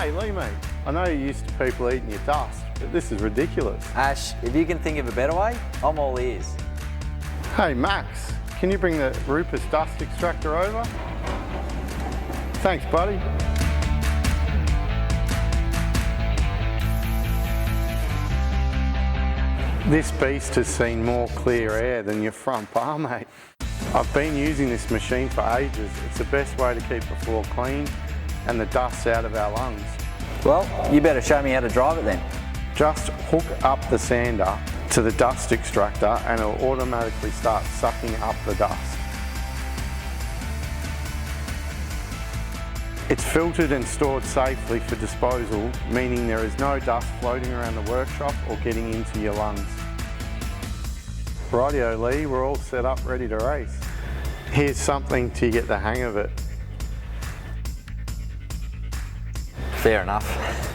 Hey Lee mate, I know you're used to people eating your dust, but this is ridiculous. Ash, if you can think of a better way, I'm all ears. Hey Max, can you bring the RUPES Dust Extractor over? Thanks buddy. This beast has seen more clear air than your front bar, mate. I've been using this machine for ages. It's the best way to keep the floor clean and the dust out of our lungs. Well, you better show me how to drive it then. Just hook up the sander to the dust extractor and it'll automatically start sucking up the dust. It's filtered and stored safely for disposal, meaning there is no dust floating around the workshop or getting into your lungs. Rightio Lee, we're all set up ready to race. Here's something till you get the hang of it. Fair enough.